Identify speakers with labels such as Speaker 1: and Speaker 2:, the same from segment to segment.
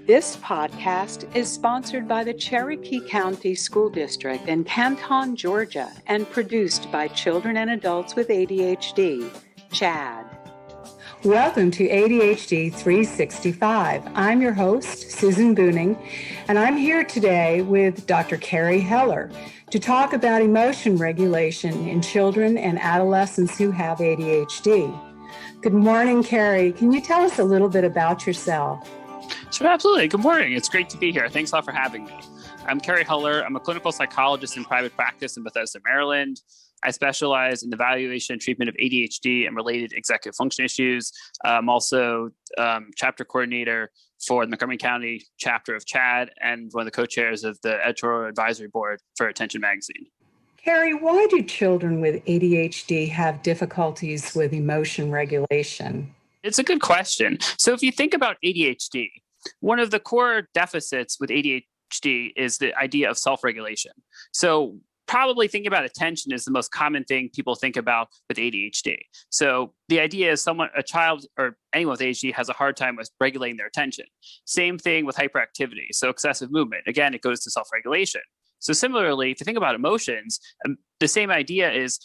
Speaker 1: This podcast is sponsored by the Cherokee County School District in Canton, Georgia, and produced by children and adults with ADHD, CHAD. Welcome to ADHD 365. I'm your host, Susan Booning, and I'm here today with Dr. Carey Heller to talk about emotion regulation in children and adolescents who have ADHD. Good morning, Carey. Can you tell us a little bit about yourself?
Speaker 2: Sure, absolutely. Good morning. It's great to be here. Thanks a lot for having me. I'm Carey Heller. I'm a clinical psychologist in private practice in Bethesda, Maryland. I specialize in the evaluation and treatment of ADHD and related executive function issues. I'm also chapter coordinator for the Montgomery County chapter of CHAD and one of the co-chairs of the editorial advisory board for Attention Magazine.
Speaker 1: Carey, why do children with ADHD have difficulties with emotion regulation?
Speaker 2: It's a good question. So if you think about ADHD, one of the core deficits with ADHD is the idea of self-regulation. So probably thinking about attention is the most common thing people think about with ADHD. So the idea is a child or anyone with ADHD has a hard time with regulating their attention. Same thing with hyperactivity. So excessive movement. Again, it goes to self-regulation. So similarly, if you think about emotions, the same idea is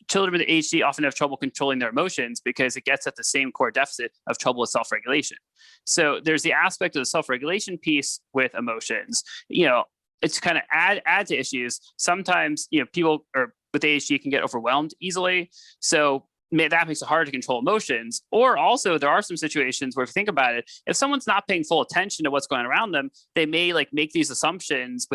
Speaker 2: children with ADHD often have trouble controlling their emotions because it gets at the same core deficit of trouble with self-regulation. So there's the aspect of the self-regulation piece with emotions. It's kind of add to issues. Sometimes, people with ADHD can get overwhelmed easily. So that makes it hard to control emotions. Or also there are some situations where if you think about it, if someone's not paying full attention to what's going on around them, they may make these assumptions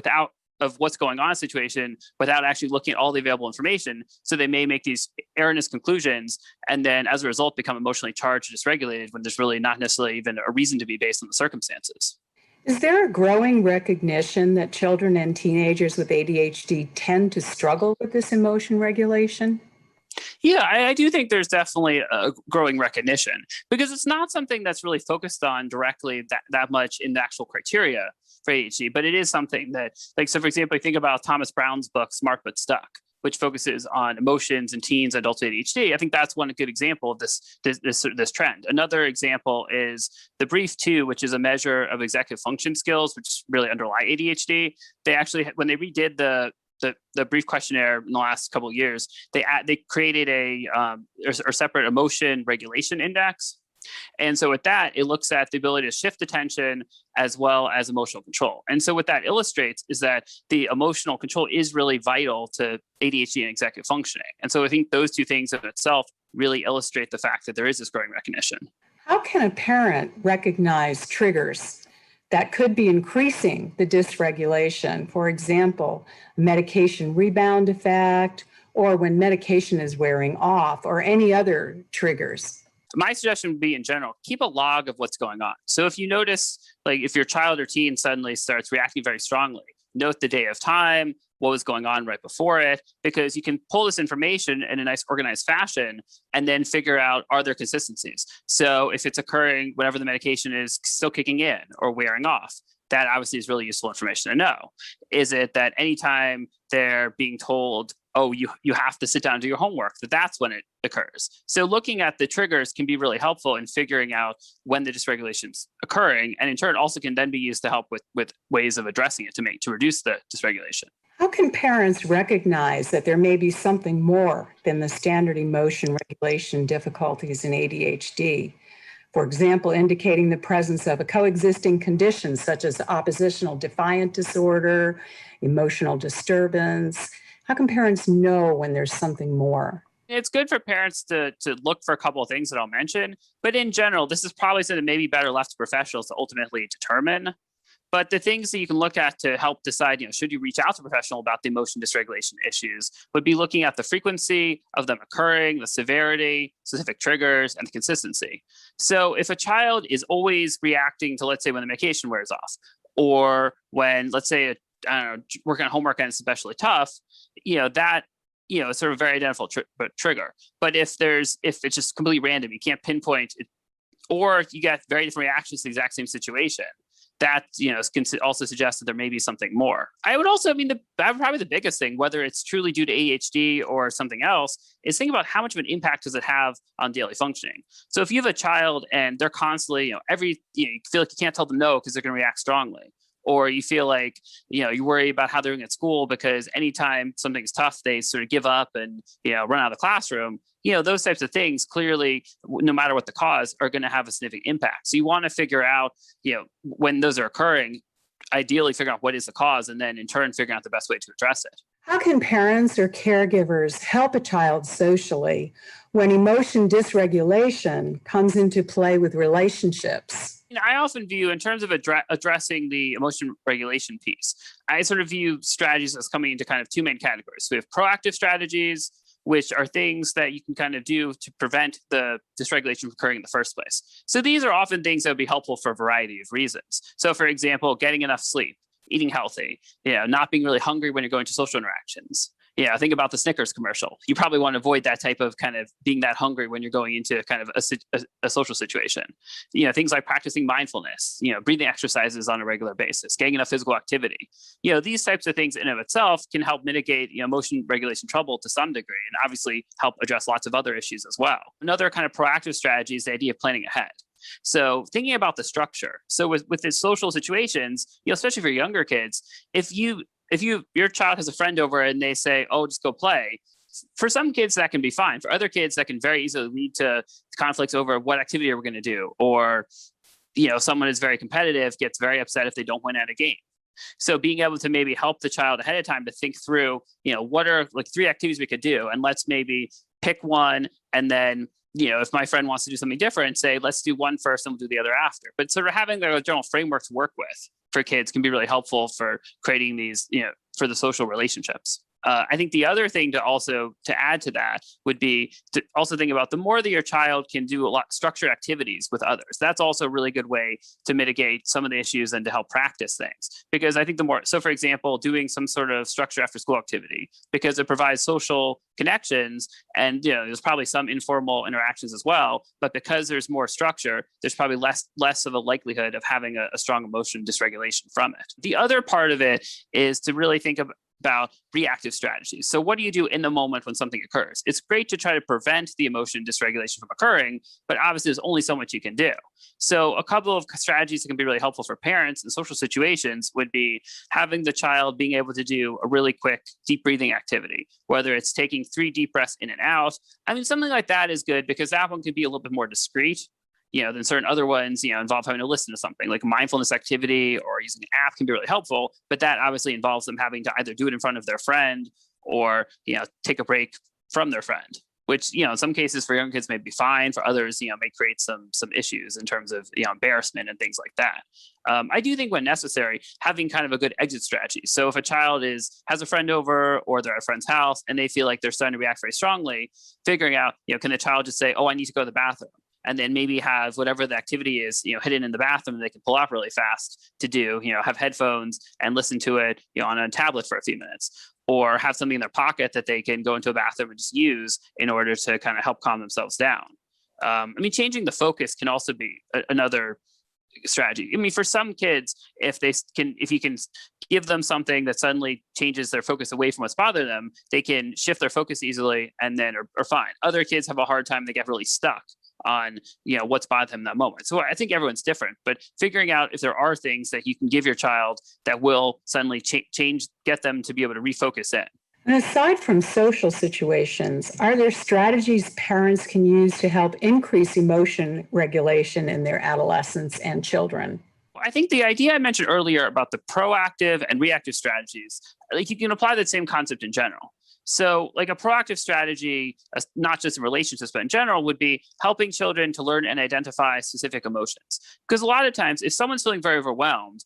Speaker 2: of what's going on in a situation without actually looking at all the available information. So they may make these erroneous conclusions and then as a result become emotionally charged or dysregulated when there's really not necessarily even a reason to be based on the circumstances.
Speaker 1: Is there a growing recognition that children and teenagers with ADHD tend to struggle with this emotion regulation?
Speaker 2: Yeah, I do think there's definitely a growing recognition because it's not something that's really focused on directly that much in the actual criteria for ADHD, but it is something that, so for example, I think about Thomas Brown's book, Smart But Stuck, which focuses on emotions in teens and adults with ADHD. I think that's one good example of this trend. Another example is the Brief 2, which is a measure of executive function skills, which really underlie ADHD. They actually, when they redid the brief questionnaire in the last couple of years, they created a separate emotion regulation index. And so with that, it looks at the ability to shift attention as well as emotional control. And so what that illustrates is that the emotional control is really vital to ADHD and executive functioning. And so I think those two things in itself really illustrate the fact that there is this growing recognition.
Speaker 1: How can a parent recognize triggers that could be increasing the dysregulation? For example, medication rebound effect, or when medication is wearing off, or any other triggers?
Speaker 2: My suggestion would be in general, keep a log of what's going on. So if you notice, if your child or teen suddenly starts reacting very strongly, note the day of time, what was going on right before it, because you can pull this information in a nice organized fashion and then figure out, are there consistencies? So if it's occurring whenever the medication is still kicking in or wearing off, that obviously is really useful information to know. Is it that anytime they're being told, oh, you have to sit down and do your homework, that's when it occurs? So looking at the triggers can be really helpful in figuring out when the dysregulation's occurring, and in turn also can then be used to help with ways of addressing it to reduce the dysregulation.
Speaker 1: How can parents recognize that there may be something more than the standard emotion regulation difficulties in ADHD? For example, indicating the presence of a coexisting condition such as oppositional defiant disorder, emotional disturbance. How can parents know when there's something more?
Speaker 2: It's good for parents to look for a couple of things that I'll mention, but in general, this is probably something that may be better left to professionals to ultimately determine. But the things that you can look at to help decide, should you reach out to a professional about the emotion dysregulation issues would be looking at the frequency of them occurring, the severity, specific triggers, and the consistency. So if a child is always reacting to, let's say, when the medication wears off, or when, let's say, working on homework and it's especially tough, that it's sort of a very identifiable trigger. But if it's just completely random, you can't pinpoint it, or you get very different reactions to the exact same situation, that can also suggest that there may be something more. I would also, probably the biggest thing, whether it's truly due to ADHD or something else, is think about how much of an impact does it have on daily functioning. So if you have a child and they're constantly, you feel like you can't tell them no because they're going to react strongly, or you feel like, you worry about how they're doing at school because anytime something's tough, they sort of give up and, run out of the classroom. Those types of things clearly, no matter what the cause, are going to have a significant impact. So you want to figure out, when those are occurring, ideally figure out what is the cause, and then in turn, figure out the best way to address it.
Speaker 3: How can parents or caregivers help a child socially when emotion dysregulation comes into play with relationships?
Speaker 2: I often view, in terms of addressing the emotion regulation piece, I sort of view strategies as coming into kind of two main categories. So we have proactive strategies, which are things that you can kind of do to prevent the dysregulation from occurring in the first place. So these are often things that would be helpful for a variety of reasons. So for example, getting enough sleep, eating healthy, not being really hungry when you're going to social interactions. Think about the Snickers commercial. You probably want to avoid that type of kind of being that hungry when you're going into kind of a social situation. Things like practicing mindfulness, breathing exercises on a regular basis, getting enough physical activity. These types of things in and of itself can help mitigate emotion regulation trouble to some degree, and obviously help address lots of other issues as well. Another kind of proactive strategy is the idea of planning ahead. So thinking about the structure. So with the social situations, especially for younger kids, if your child has a friend over and they say, oh, just go play, for some kids that can be fine. For other kids, that can very easily lead to conflicts over what activity we're going to do. Or, someone is very competitive, gets very upset if they don't win at a game. So being able to maybe help the child ahead of time to think through, what are like 3 activities we could do, and let's maybe pick one, and then if my friend wants to do something different, say, let's do one first and we'll do the other after. But sort of having a general framework to work with for kids can be really helpful for creating these, for the social relationships. I think the other thing to add to that would be to also think about the more that your child can do a lot structured activities with others. That's also a really good way to mitigate some of the issues and to help practice things. Because I think so for example, doing some sort of structured after school activity, because it provides social connections, and there's probably some informal interactions as well, but because there's more structure, there's probably less of a likelihood of having a strong emotion dysregulation from it. The other part of it is to really think about reactive strategies. So what do you do in the moment when something occurs? It's great to try to prevent the emotion dysregulation from occurring, but obviously there's only so much you can do. So a couple of strategies that can be really helpful for parents in social situations would be having the child being able to do a really quick deep breathing activity, whether it's taking 3 deep breaths in and out. Something like that is good because that one can be a little bit more discreet. Then certain other ones, involve having to listen to something like a mindfulness activity or using an app can be really helpful. But that obviously involves them having to either do it in front of their friend or, take a break from their friend, which, in some cases for young kids may be fine. For others, may create some issues in terms of, embarrassment and things like that. I do think when necessary, having kind of a good exit strategy. So if a child has a friend over or they're at a friend's house and they feel like they're starting to react very strongly, figuring out, can the child just say, oh, I need to go to the bathroom? And then maybe have whatever the activity is, hidden in the bathroom that they can pull out really fast to do, have headphones and listen to it, on a tablet for a few minutes, or have something in their pocket that they can go into a bathroom and just use in order to kind of help calm themselves down. Changing the focus can also be another strategy. for some kids, if you can give them something that suddenly changes their focus away from what's bothering them, they can shift their focus easily and then are fine. Other kids have a hard time, they get really stuck on what's bothering them in that moment. So I think everyone's different, but figuring out if there are things that you can give your child that will suddenly change, get them to be able to refocus in.
Speaker 3: And aside from social situations, are there strategies parents can use to help increase emotion regulation in their adolescents and children?
Speaker 2: I think the idea I mentioned earlier about the proactive and reactive strategies, like you can apply that same concept in general. So like a proactive strategy, not just in relationships, but in general, would be helping children to learn and identify specific emotions. Because a lot of times, if someone's feeling very overwhelmed,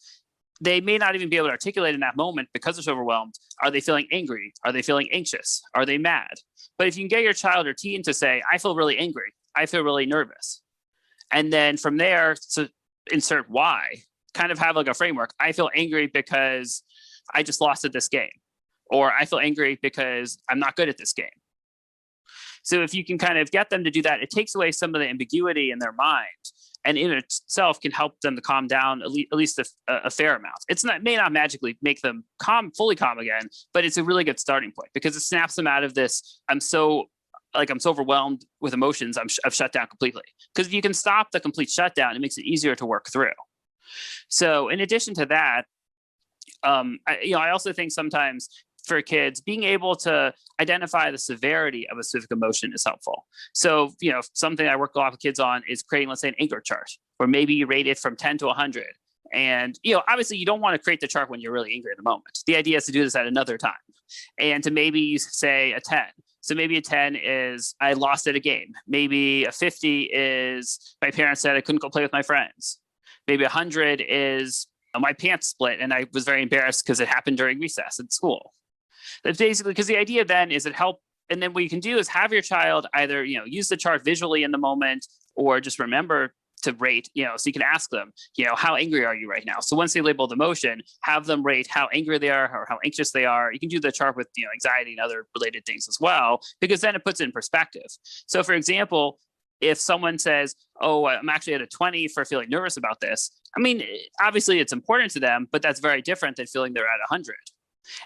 Speaker 2: they may not even be able to articulate in that moment because they're so overwhelmed. Are they feeling angry? Are they feeling anxious? Are they mad? But if you can get your child or teen to say, I feel really angry, I feel really nervous. And then from there, to insert why, kind of have like a framework. I feel angry because I just lost at this game. Or I feel angry because I'm not good at this game. So if you can kind of get them to do that, it takes away some of the ambiguity in their mind. and in itself can help them to calm down at least a fair amount. May not magically make them fully calm again, but it's a really good starting point because it snaps them out of this, I'm so overwhelmed with emotions, I've shut down completely. Because if you can stop the complete shutdown, it makes it easier to work through. So in addition to that, I also think sometimes for kids, being able to identify the severity of a specific emotion is helpful. So, something I work a lot with kids on is creating, let's say, an anger chart, where maybe you rate it from 10 to 100. And, obviously you don't want to create the chart when you're really angry in the moment. The idea is to do this at another time and to maybe say a 10. So maybe a 10 is I lost at a game. Maybe a 50 is my parents said I couldn't go play with my friends. Maybe 100 is my pants split and I was very embarrassed because it happened during recess at school. That's basically because the idea then is and then what you can do is have your child either, use the chart visually in the moment or just remember to rate, so you can ask them, how angry are you right now? So once they label the emotion, have them rate how angry they are or how anxious they are. You can do the chart with, anxiety and other related things as well, because then it puts it in perspective. So for example, if someone says, oh, I'm actually at a 20 for feeling nervous about this, I mean, obviously it's important to them, but that's very different than feeling they're at 100.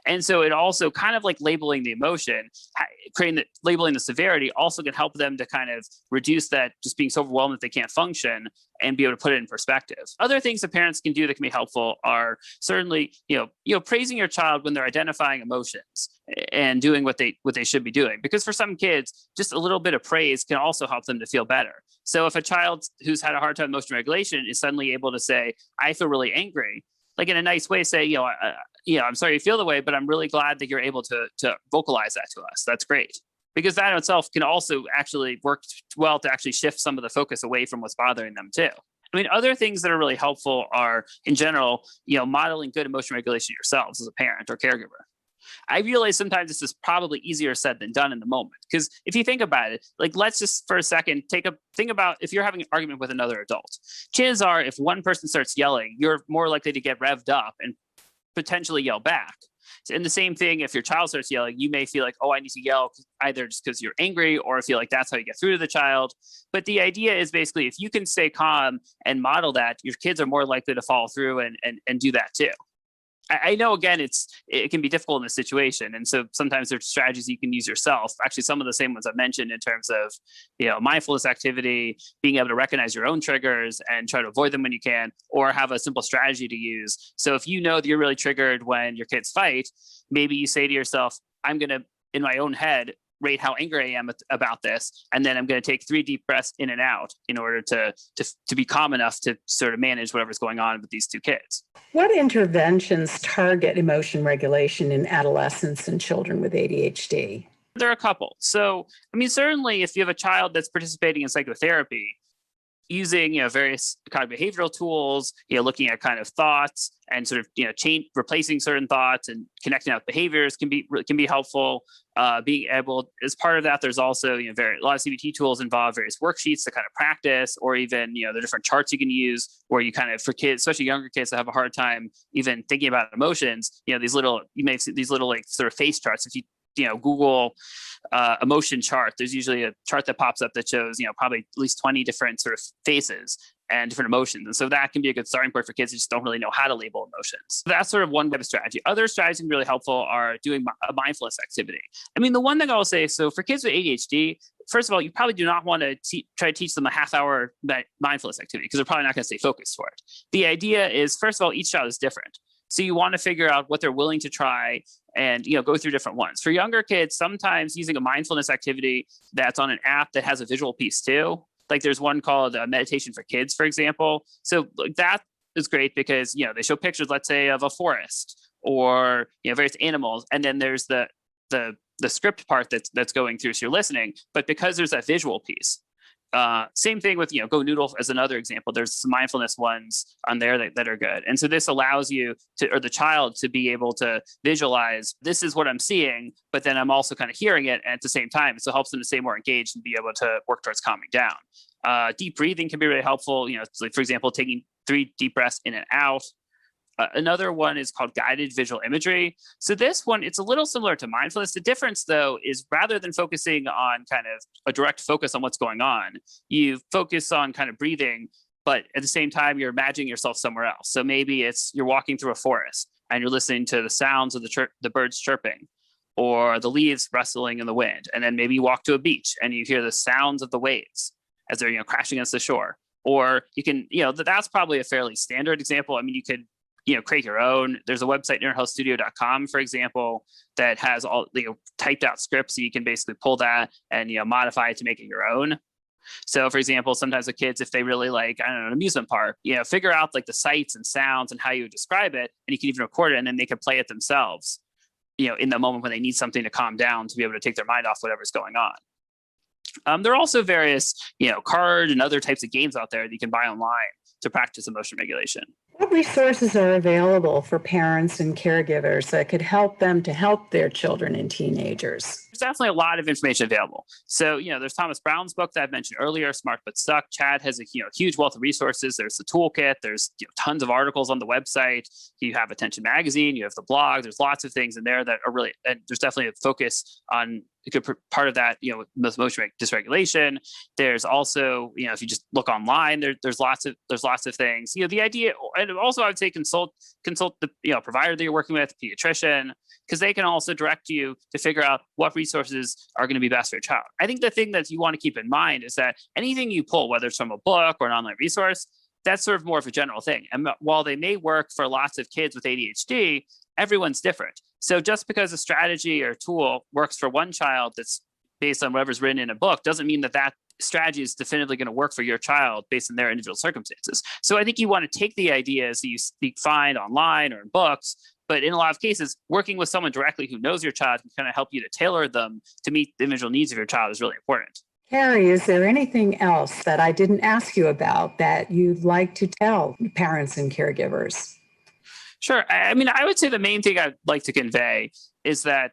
Speaker 2: And so it also kind of like labeling the emotion, labeling the severity also can help them to kind of reduce that just being so overwhelmed that they can't function and be able to put it in perspective. Other things that parents can do that can be helpful are certainly, praising your child when they're identifying emotions and doing what they should be doing. Because for some kids, just a little bit of praise can also help them to feel better. So if a child who's had a hard time with emotion regulation is suddenly able to say, I feel really angry, like in a nice way, say, I'm sorry you feel the way, but I'm really glad that you're able to vocalize that to us. That's great. Because that in itself can also actually work well to actually shift some of the focus away from what's bothering them too. I mean, other things that are really helpful are, in general, modeling good emotion regulation yourselves as a parent or caregiver. I realize sometimes this is probably easier said than done in the moment. Because if you think about it, like let's just for a second think about if you're having an argument with another adult. Chances are if one person starts yelling, you're more likely to get revved up and potentially yell back. And the same thing, if your child starts yelling, you may feel like, oh, I need to yell either just because you're angry or feel like that's how you get through to the child. But the idea is basically if you can stay calm and model that, your kids are more likely to follow through and do that too. I know, again, it can be difficult in this situation. And so sometimes there's strategies you can use yourself. Actually, some of the same ones I mentioned in terms of, mindfulness activity, being able to recognize your own triggers and try to avoid them when you can, or have a simple strategy to use. So if you know that you're really triggered when your kids fight, maybe you say to yourself, I'm going to, in my own head, rate how angry I am about this. And then I'm going to take 3 deep breaths in and out in order to be calm enough to sort of manage whatever's going on with these 2 kids.
Speaker 3: What interventions target emotion regulation in adolescents and children with ADHD?
Speaker 2: There are a couple. So, I mean, certainly if you have a child that's participating in psychotherapy, using various cognitive behavioral tools, looking at kind of thoughts and sort of replacing certain thoughts and connecting out behaviors can be helpful. Being able, as part of that, there's also a lot of CBT tools involve various worksheets to kind of practice, or even the different charts you can use, where you kind of, for kids, especially younger kids that have a hard time even thinking about emotions, you may see these little like sort of face charts. If you Google emotion chart, there's usually a chart that pops up that shows, probably at least 20 different sort of faces and different emotions. And so that can be a good starting point for kids who just don't really know how to label emotions. So that's sort of one type of strategy. Other strategies that can be really helpful are doing a mindfulness activity. I mean, the one thing I'll say, so for kids with ADHD, first of all, you probably do not want to try to teach them a half-hour mindfulness activity because they're probably not going to stay focused for it. The idea is, first of all, each child is different. So you want to figure out what they're willing to try and go through different ones. For younger kids, sometimes using a mindfulness activity that's on an app that has a visual piece too. Like there's one called Meditation for Kids, for example. So that is great because they show pictures, let's say, of a forest or various animals, and then there's the script part that's going through, so you're listening. But because there's that visual piece. Same thing with, Go Noodle as another example. There's some mindfulness ones on there that are good. And so this allows you or the child to be able to visualize, this is what I'm seeing, but then I'm also kind of hearing it at the same time. So it helps them to stay more engaged and be able to work towards calming down. Deep breathing can be really helpful. For example, taking 3 deep breaths in and out. Another one is called guided visual imagery. So this one, it's a little similar to mindfulness. The difference, though, is rather than focusing on kind of a direct focus on what's going on, you focus on kind of breathing but at the same time, you're imagining yourself somewhere else. So maybe you're walking through a forest and you're listening to the sounds of the birds chirping or the leaves rustling in the wind. And then maybe you walk to a beach and you hear the sounds of the waves as they're, crashing against the shore. Or you can, that's probably a fairly standard example. I mean, you could, create your own. There's a website, innerhealthstudio.com, for example, that has all, typed out scripts. So you can basically pull that and, modify it to make it your own. So, for example, sometimes with kids, if they really like, I don't know, an amusement park, figure out like the sights and sounds and how you would describe it, and you can even record it, and then they can play it themselves, in the moment when they need something to calm down to be able to take their mind off whatever's going on. There are also various, card and other types of games out there that you can buy online to practice emotion regulation.
Speaker 3: What resources are available for parents and caregivers that could help them to help their children and teenagers?
Speaker 2: There's definitely a lot of information available. So, there's Thomas Brown's book that I mentioned earlier, Smart But Stuck. Chad has a huge wealth of resources. There's the toolkit. There's tons of articles on the website. You have Attention Magazine. You have the blog. There's lots of things in there that are really, and there's definitely a focus on a good part of that, emotion dysregulation. There's also, if you just look online, there's lots of things. The idea, and also I would say consult the provider that you're working with, pediatrician, because they can also direct you to figure out what resources are going to be best for your child. I think the thing that you want to keep in mind is that anything you pull, whether it's from a book or an online resource, that's sort of more of a general thing. And while they may work for lots of kids with ADHD, everyone's different. So just because a strategy or tool works for one child that's based on whatever's written in a book doesn't mean that strategy is definitively going to work for your child based on their individual circumstances. So I think you want to take the ideas that you find online or in books, but in a lot of cases, working with someone directly who knows your child can kind of help you to tailor them to meet the individual needs of your child is really important.
Speaker 3: Carey, is there anything else that I didn't ask you about that you'd like to tell parents and caregivers?
Speaker 2: Sure. I mean, I would say the main thing I'd like to convey is that,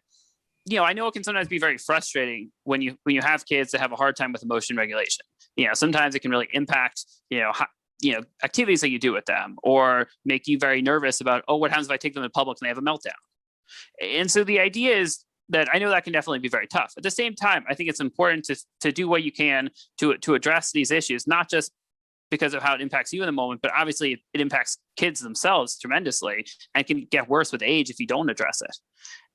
Speaker 2: I know it can sometimes be very frustrating when you have kids that have a hard time with emotion regulation. Sometimes it can really impact, activities that you do with them or make you very nervous about, what happens if I take them in public and they have a meltdown? And so the idea is that I know that can definitely be very tough. At the same time, I think it's important to do what you can to address these issues, not just because of how it impacts you in the moment, but obviously it impacts kids themselves tremendously and can get worse with age if you don't address it.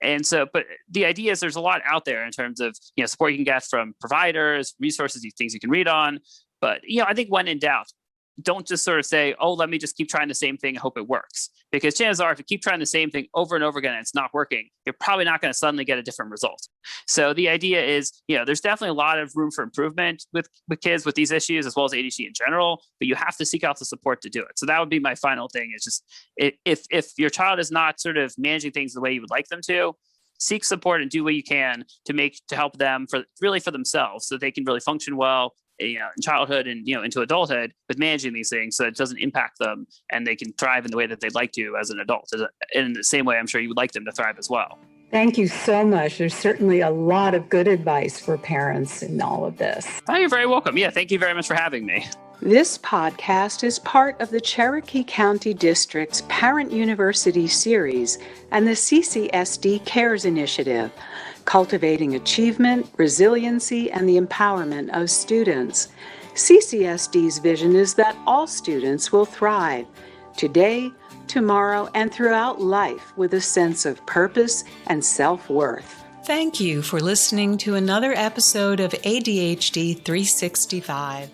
Speaker 2: And so, but the idea is there's a lot out there in terms of, support you can get from providers, resources, things you can read on. But, I think when in doubt, don't just sort of say, let me just keep trying the same thing and hope it works. Because chances are, if you keep trying the same thing over and over again and it's not working, you're probably not going to suddenly get a different result. So the idea is, there's definitely a lot of room for improvement with kids with these issues, as well as ADHD in general, but you have to seek out the support to do it. So that would be my final thing, is just if your child is not sort of managing things the way you would like them to, seek support and do what you can to help them for themselves so they can really function well in childhood and into adulthood with managing these things, so it doesn't impact them and they can thrive in the way that they'd like to as an adult. And in the same way, I'm sure you would like them to thrive as well.
Speaker 3: Thank you so much. There's certainly a lot of good advice for parents in all of this.
Speaker 2: Oh, you're very welcome. Yeah, thank you very much for having me.
Speaker 1: This podcast is part of the Cherokee County District's Parent University series and the CCSD Cares Initiative, cultivating achievement, resiliency, and the empowerment of students. CCSD's vision is that all students will thrive today, tomorrow, and throughout life with a sense of purpose and self-worth.
Speaker 4: Thank you for listening to another episode of ADHD 365.